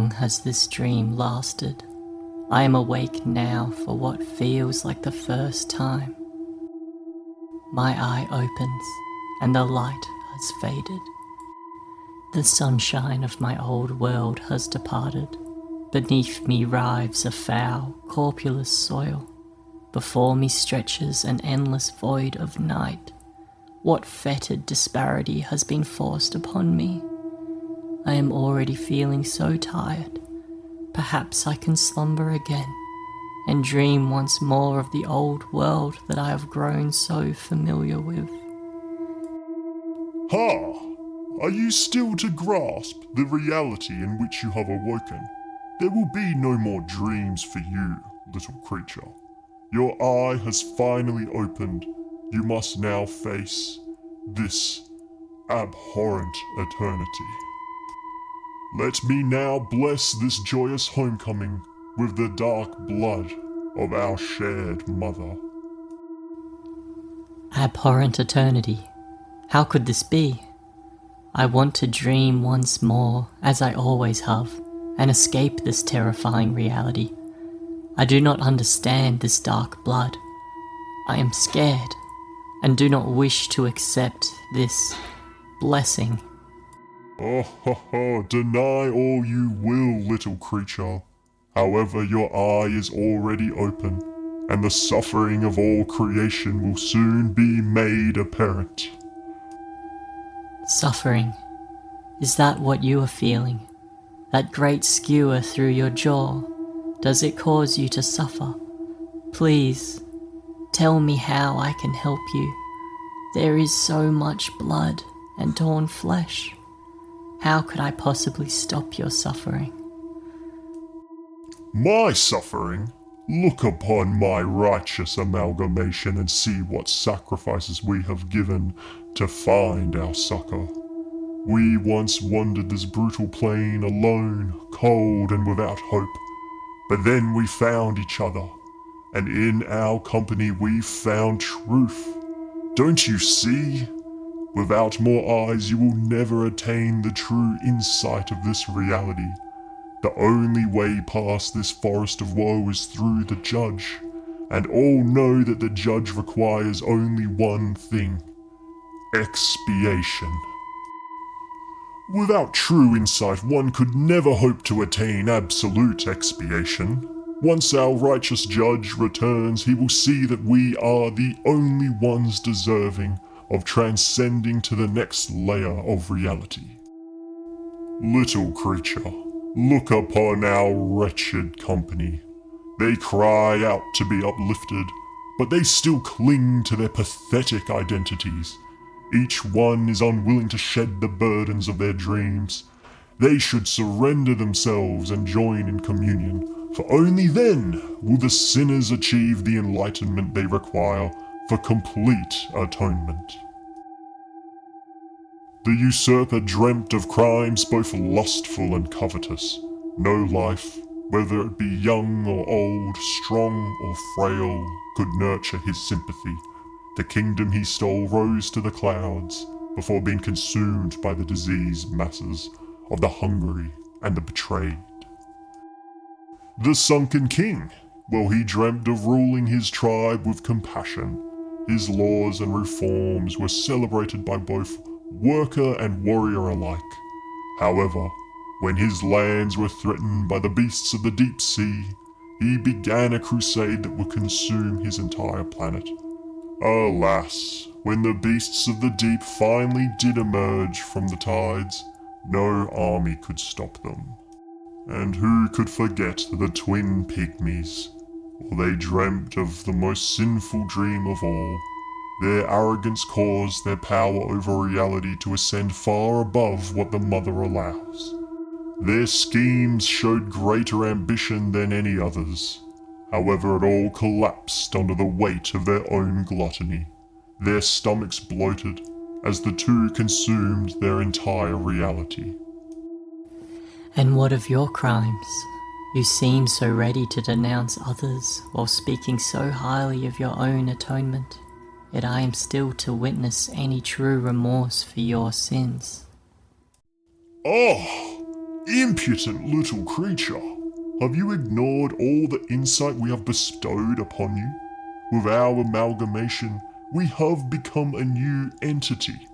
long has this dream lasted? I am awake now for what feels like the first time. My eye opens, and the light has faded. The sunshine of my old world has departed. Beneath me writhes a foul, corpulous soil. Before me stretches an endless void of night. What fetid disparity has been forced upon me? I am already feeling so tired. Perhaps I can slumber again, and dream once more of the old world that I have grown so familiar with. Ha! Are you still to grasp the reality in which you have awoken? There will be no more dreams for you, little creature. Your eye has finally opened. You must now face this abhorrent eternity. Let me now bless this joyous homecoming with the dark blood of our shared mother. Abhorrent eternity. How could this be? I want to dream once more, as I always have, and escape this terrifying reality. I do not understand this dark blood. I am scared, and do not wish to accept this blessing. Oh ho ho, deny all you will, little creature. However, your eye is already open, and the suffering of all creation will soon be made apparent. Suffering. Is that what you are feeling? That great skewer through your jaw? Does it cause you to suffer? Please, tell me how I can help you. There is so much blood and torn flesh. How could I possibly stop your suffering? My suffering? Look upon my righteous amalgamation and see what sacrifices we have given to find our succor. We once wandered this brutal plain alone, cold and without hope. But then we found each other, and in our company we found truth. Don't you see? Without more eyes you will never attain the true insight of this reality. The only way past this forest of woe is through the judge, and all know that the judge requires only one thing: expiation. Without true insight, one could never hope to attain absolute expiation. Once our righteous judge returns, he will see that we are the only ones deserving of transcending to the next layer of reality. Little creature, look upon our wretched company. They cry out to be uplifted, but they still cling to their pathetic identities. Each one is unwilling to shed the burdens of their dreams. They should surrender themselves and join in communion, for only then will the sinners achieve the enlightenment they require for complete atonement. The usurper dreamt of crimes both lustful and covetous. No life, whether it be young or old, strong or frail, could nurture his sympathy. The kingdom he stole rose to the clouds before being consumed by the diseased masses of the hungry and the betrayed. The sunken king, well, he dreamt of ruling his tribe with compassion. His laws and reforms were celebrated by both worker and warrior alike. However, when his lands were threatened by the beasts of the deep sea, he began a crusade that would consume his entire planet. Alas, when the beasts of the deep finally did emerge from the tides, no army could stop them. And who could forget the twin pygmies? Well, they dreamt of the most sinful dream of all. Their arrogance caused their power over reality to ascend far above what the mother allows. Their schemes showed greater ambition than any others. However, it all collapsed under the weight of their own gluttony. Their stomachs bloated as the two consumed their entire reality. And what of your crimes? You seem so ready to denounce others while speaking so highly of your own atonement. Yet I am still to witness any true remorse for your sins. Oh! Impudent little creature! Have you ignored all the insight we have bestowed upon you? With our amalgamation, we have become a new entity,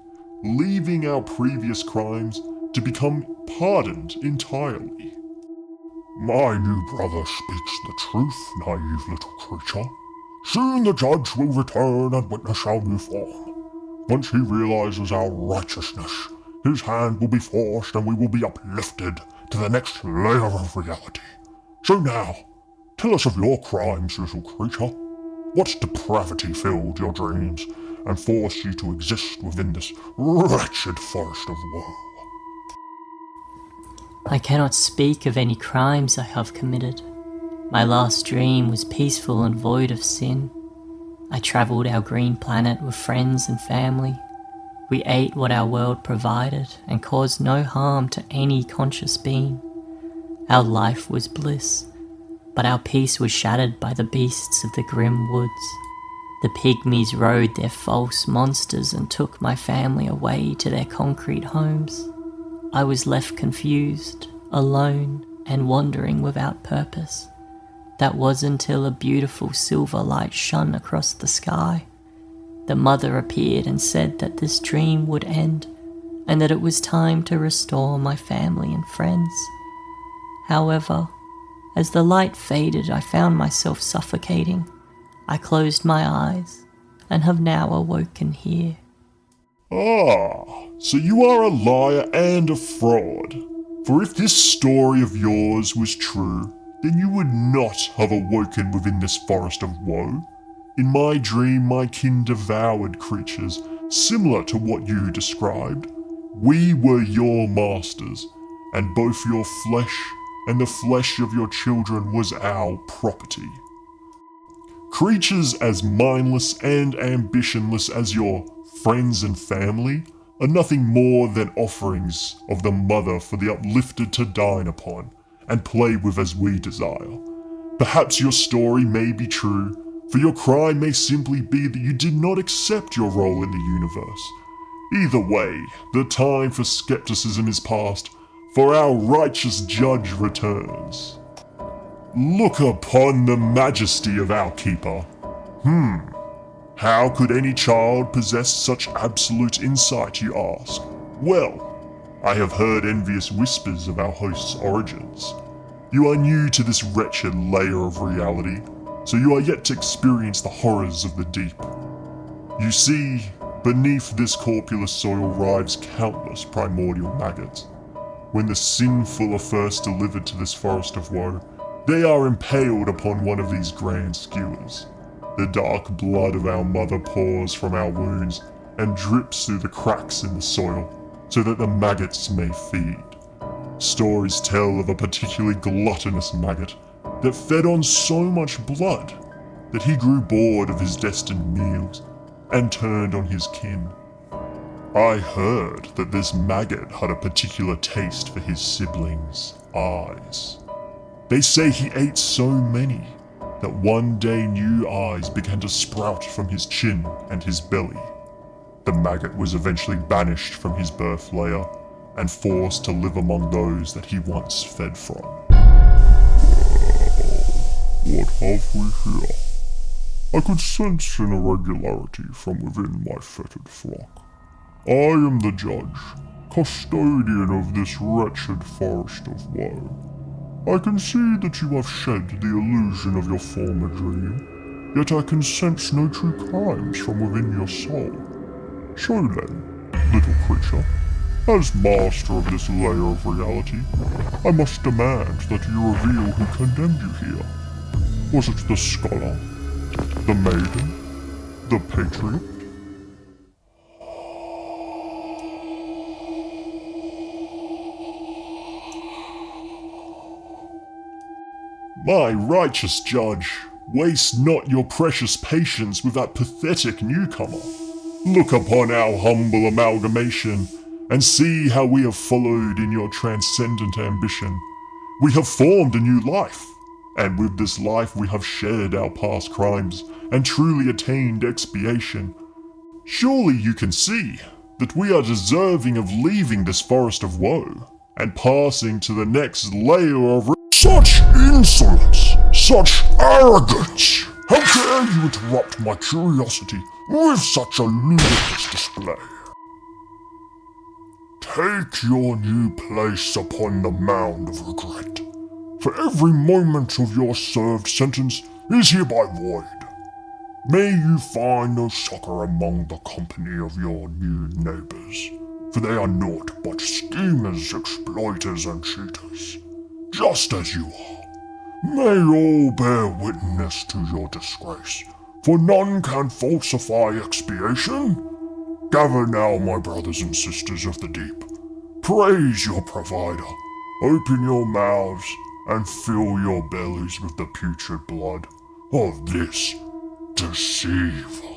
leaving our previous crimes to become pardoned entirely. My new brother speaks the truth, naive little creature. Soon the judge will return and witness our new form. Once he realizes our righteousness, his hand will be forced and we will be uplifted to the next layer of reality. So now, tell us of your crimes, little creature. What depravity filled your dreams and forced you to exist within this wretched forest of woe? I cannot speak of any crimes I have committed. My last dream was peaceful and void of sin. I travelled our green planet with friends and family. We ate what our world provided and caused no harm to any conscious being. Our life was bliss, but our peace was shattered by the beasts of the grim woods. The pygmies rode their false monsters and took my family away to their concrete homes. I was left confused, alone, and wandering without purpose. That was until a beautiful silver light shone across the sky. The mother appeared and said that this dream would end, and that it was time to restore my family and friends. However, as the light faded, I found myself suffocating. I closed my eyes, and have now awoken here. Ah, so you are a liar and a fraud. For if this story of yours was true, then you would not have awoken within this forest of woe. In my dream, my kin devoured creatures, similar to what you described. We were your masters, and both your flesh and the flesh of your children was our property. Creatures as mindless and ambitionless as your friends and family are nothing more than offerings of the mother for the uplifted to dine upon and play with as we desire. Perhaps your story may be true, for your crime may simply be that you did not accept your role in the universe. Either way, the time for skepticism is past, for our righteous judge returns. Look upon the majesty of our keeper. How could any child possess such absolute insight, you ask? Well, I have heard envious whispers of our host's origins. You are new to this wretched layer of reality, so you are yet to experience the horrors of the deep. You see, beneath this corpulous soil rives countless primordial maggots. When the sinful are first delivered to this forest of woe, they are impaled upon one of these grand skewers. The dark blood of our mother pours from our wounds and drips through the cracks in the soil, so that the maggots may feed. Stories tell of a particularly gluttonous maggot that fed on so much blood that he grew bored of his destined meals and turned on his kin. I heard that this maggot had a particular taste for his siblings' eyes. They say he ate so many that one day new eyes began to sprout from his chin and his belly. The maggot was eventually banished from his birth layer and forced to live among those that he once fed from. What have we here? I could sense an irregularity from within my fetid flock. I am the judge, custodian of this wretched forest of woe. I can see that you have shed the illusion of your former dream, yet I can sense no true crimes from within your soul. So then, little creature, as master of this layer of reality, I must demand that you reveal who condemned you here. Was it the scholar, the maiden, the patriot? My righteous judge, waste not your precious patience with that pathetic newcomer. Look upon our humble amalgamation and see how we have followed in your transcendent ambition. We have formed a new life, and with this life we have shed our past crimes and truly attained expiation. Surely you can see that we are deserving of leaving this forest of woe and passing to the next layer of Such insolence! Such arrogance! How dare you interrupt my curiosity with such a ludicrous display? Take your new place upon the mound of regret, for every moment of your served sentence is hereby void. May you find no succor among the company of your new neighbors, for they are naught but schemers, exploiters, and cheaters, just as you are. May all bear witness to your disgrace, for none can falsify expiation. Gather now, my brothers and sisters of the deep. Praise your provider. Open your mouths and fill your bellies with the putrid blood of this deceiver.